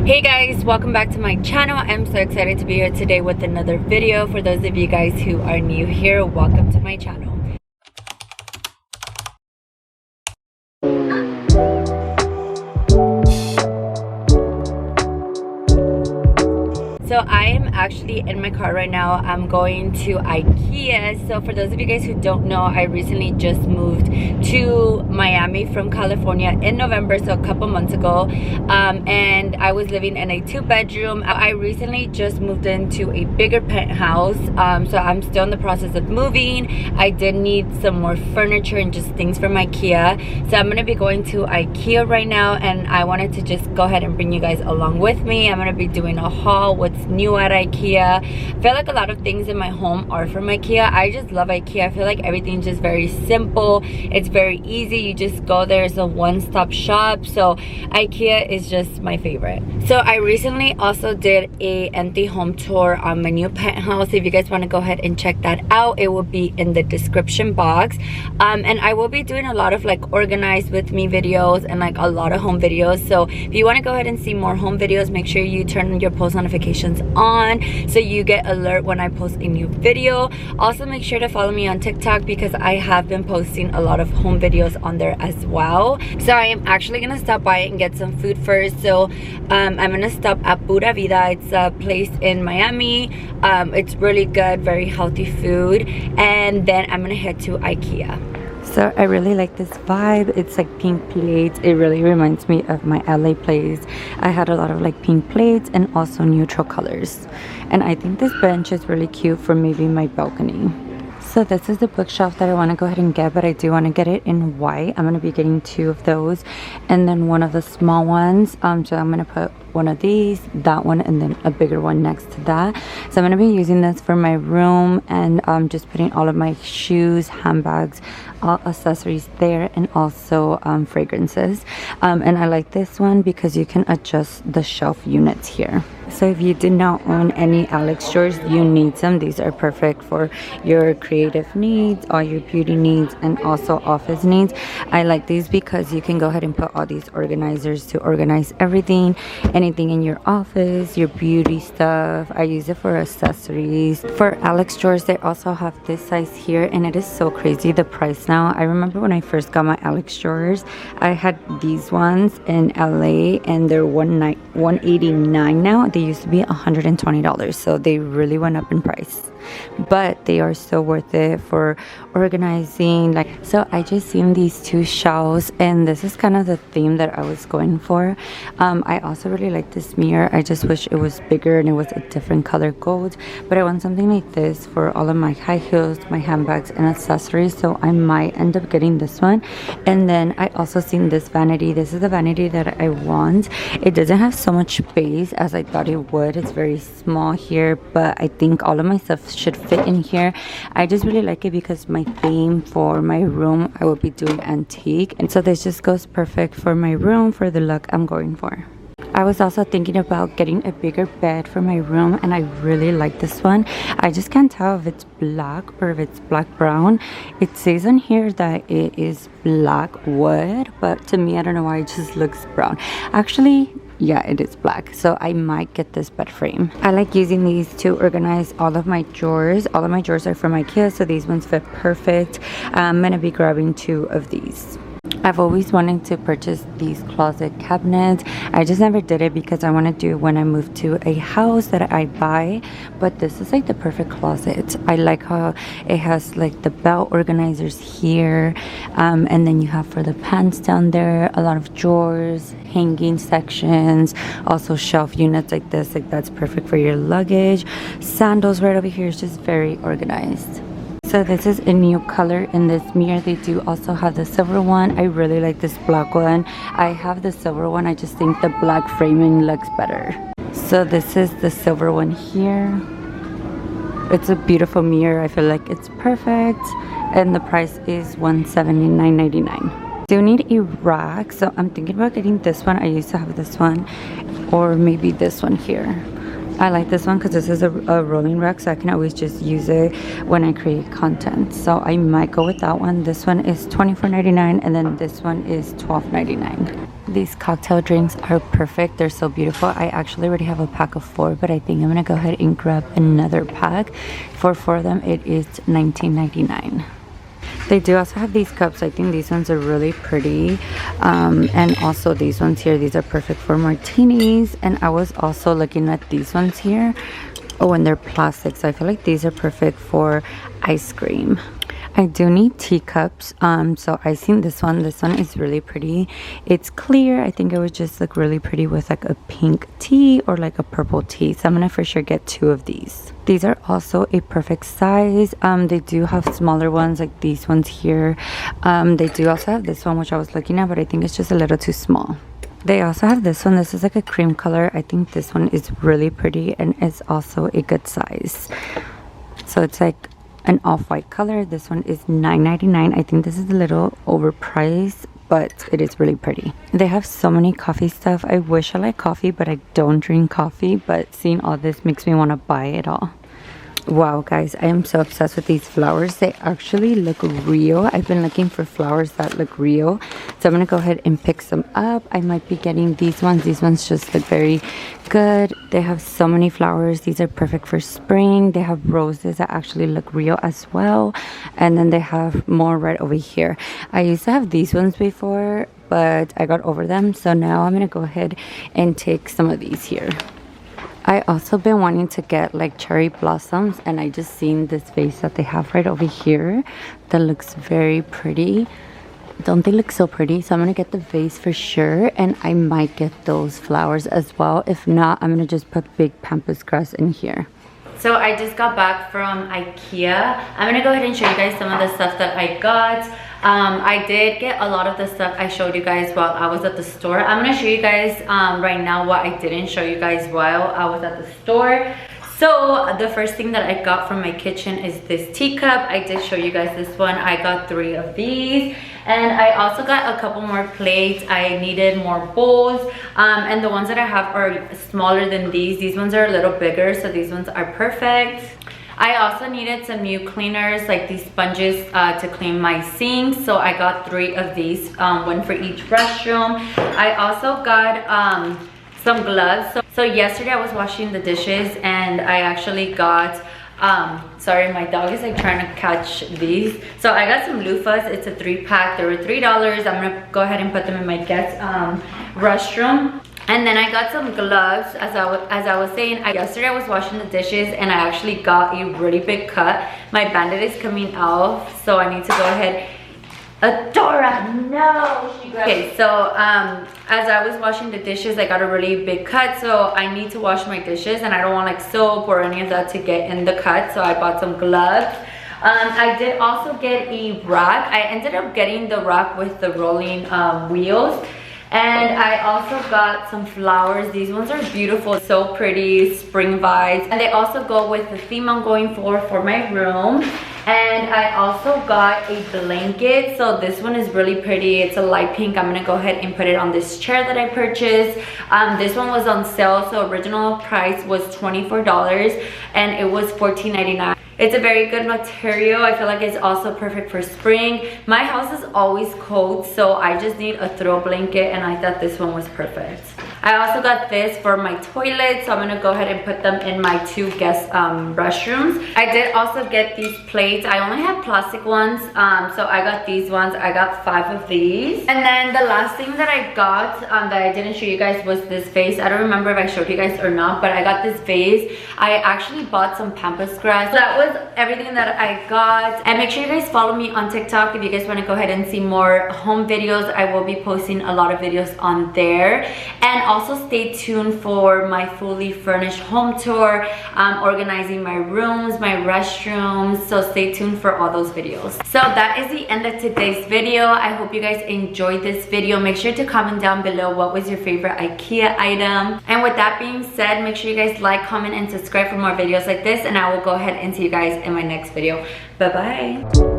Hey guys, welcome back to my channel. I'm so excited to be here today with another video. For those of you guys who are new here, welcome to my channel. So I am actually in my car right now. I'm going to Ikea. So for those of you guys who don't know, I recently just moved to Miami from California in November, so a couple months ago, and I was living in a 2-bedroom. I recently just moved into a bigger penthouse, so I'm still in the process of moving. I did need some more furniture and just things from Ikea, so I'm gonna be going to Ikea right now, and I wanted to just go ahead and bring you guys along with me. I'm gonna be doing a haul with new at Ikea. I feel like a lot of things in my home are from Ikea. I just love Ikea. I feel like everything's just very simple. It's very easy. You just go there. It's a one-stop shop. So Ikea is just my favorite. So I recently also did a empty home tour on my new penthouse. If you guys want to go ahead and check that out, it will be in the description box. And I will be doing a lot of like organized with me videos and like a lot of home videos. So if you want to go ahead and see more home videos, make sure you turn your post notifications on so you get alert when I post a new video. Also make sure to follow me on TikTok because I have been posting a lot of home videos on there as well. So I am actually gonna stop by and get some food first. So I'm gonna stop at Pura Vida. It's a place in Miami. It's really good, very healthy food, and then I'm gonna head to Ikea. So I really like this vibe. It's like pink plates. It really reminds me of my LA place. I had a lot of like pink plates and also neutral colors. And I think this bench is really cute for maybe my balcony. So this is the bookshelf that I want to go ahead and get, but I do want to get it in white. I'm going to be getting 2 of those and then one of the small ones. So I'm going to put one of these, that one, and then a bigger one next to that. So I'm going to be using this for my room and just putting all of my shoes, handbags, all accessories there, and also fragrances. And I like this one because you can adjust the shelf units here. So if you did not own any Alex drawers, you need some. These are perfect for your creative needs, all your beauty needs, and also office needs. I like these because you can go ahead and put all these organizers to organize everything, anything in your office, your beauty stuff. I use it for accessories. For Alex drawers, they also have this size here, and it is so crazy the price now. I remember when I first got my Alex drawers, I had these ones in LA, and they're $189 now. They used to be $120, so they really went up in price, but they are so worth it for organizing. Like, so I just seen these 2 shelves, and this is kind of the theme that I was going for. I also really like this mirror. I just wish it was bigger and it was a different color gold, but I want something like this for all of my high heels, my handbags, and accessories. So I might end up getting this one. And then I also seen this vanity. This is the vanity that I want. It doesn't have so much space as I thought it would. It's very small here, but I think all of my stuff should fit in here. I just really like it because my theme for my room, I will be doing antique, and so this just goes perfect for my room, for the look I'm going for. I was also thinking about getting a bigger bed for my room, and I really like this one. I just can't tell if it's black or if it's black brown. It says on here that it is black wood, but to me, I don't know why, it just looks brown. Actually, yeah, it is black, so I might get this bed frame. I like using these to organize all of my drawers. All of my drawers are from Ikea, so these ones fit perfect. I'm gonna be grabbing 2 of these. I've always wanted to purchase these closet cabinets. I just never did it because I want to do it when I move to a house that I buy. But this is like the perfect closet. I like how it has like the belt organizers here, and then you have for the pants down there, a lot of drawers, hanging sections, also shelf units like this. Like, that's perfect for your luggage. Sandals right over here is just very organized. So this is a new color in this mirror. They do also have the silver one. I really like this black one. I have the silver one. I just think the black framing looks better. So this is the silver one here. It's a beautiful mirror. I feel like it's perfect, and the price is $179.99. Do need a rack, so I'm thinking about getting this one. I used to have this one, or maybe this one here. I like this one because this is a rolling rack, so I can always just use it when I create content. So I might go with that one. This one is $24.99, and then this one is $12.99. These cocktail drinks are perfect. They're so beautiful. I actually already have a pack of 4, but I think I'm gonna go ahead and grab another pack. For 4 of them, it is $19.99. They do also have these cups. I think these ones are really pretty. And also these ones here, these are perfect for martinis. And I was also looking at these ones here. Oh, and they're plastic, so I feel like these are perfect for ice cream. I do need teacups, so I seen this one. This one is really pretty. It's clear. I think it would just look really pretty with like a pink tea or like a purple tea. So I'm gonna for sure get 2 of these. These are also a perfect size. They do have smaller ones like these ones here. They do also have this one, which I was looking at, but I think it's just a little too small. They also have this one. This is like a cream color. I think this one is really pretty and it's also a good size. So it's like an off-white color. This one is $9.99. I think this is a little overpriced, but it is really pretty. They have so many coffee stuff. I wish I like coffee, but I don't drink coffee, but seeing all this makes me want to buy it all. Wow, guys, I am so obsessed with these flowers. They actually look real. I've been looking for flowers that look real, so I'm gonna go ahead and pick some up. I might be getting these ones. These ones just look very good. They have so many flowers. These are perfect for spring. They have roses that actually look real as well, and then they have more right over here. I used to have these ones before, but I got over them, so now I'm gonna go ahead and take some of these here. I also been wanting to get like cherry blossoms, and I just seen this vase that they have right over here that looks very pretty. Don't they look so pretty? So I'm gonna get the vase for sure, and I might get those flowers as well. If not, I'm gonna just put big pampas grass in here. So I just got back from Ikea. I'm gonna go ahead and show you guys some of the stuff that I got. I did get a lot of the stuff I showed you guys while I was at the store. I'm gonna show you guys right now what I didn't show you guys while I was at the store. So the first thing that I got from my kitchen is this teacup. I did show you guys this one. I got 3 of these, and I also got a couple more plates. I needed more bowls, and the ones that I have are smaller than these. These ones are a little bigger, so these ones are perfect. I also needed some new cleaners, like these sponges to clean my sink, so I got 3 of these, 1 for each restroom. I also got some gloves. So yesterday I was washing the dishes, and I actually got sorry, my dog is like trying to catch these. So I got some loofahs. It's a 3-pack. They were $3. I'm gonna go ahead and put them in my guest restroom. And then I got some gloves. As I was saying, yesterday I was washing the dishes, and I actually got a really big cut. My Band-Aid is coming off, so I need to go ahead. Adora, no! Okay, so as I was washing the dishes, I got a really big cut, so I need to wash my dishes, and I don't want like soap or any of that to get in the cut, so I bought some gloves. I did also get a rack. I ended up getting the rack with the rolling wheels. And I also got some flowers. These ones are beautiful, so pretty, spring vibes. And they also go with the theme I'm going for my room. And I also got a blanket. So this one is really pretty. It's a light pink. I'm gonna go ahead and put it on this chair that I purchased. This one was on sale, so original price was $24 and it was $14.99. It's a very good material. I feel like it's also perfect for spring. My house is always cold, so I just need a throw blanket, and I thought this one was perfect. I also got this for my toilet, so I'm gonna go ahead and put them in my 2 guest restrooms. I did also get these plates. I only have plastic ones, so I got these ones. I got 5 of these. And then the last thing that I got that I didn't show you guys was this vase. I don't remember if I showed you guys or not, but I got this vase. I actually bought some pampas grass. So that was everything that I got. And make sure you guys follow me on TikTok if you guys want to go ahead and see more home videos. I will be posting a lot of videos on there. And also stay tuned for my fully furnished home tour, organizing my rooms, my restrooms. So stay tuned for all those videos. So that is the end of today's video. I hope you guys enjoyed this video. Make sure to comment down below what was your favorite IKEA item. And with that being said, make sure you guys like, comment, and subscribe for more videos like this. And I will go ahead and see you guys in my next video. Bye bye.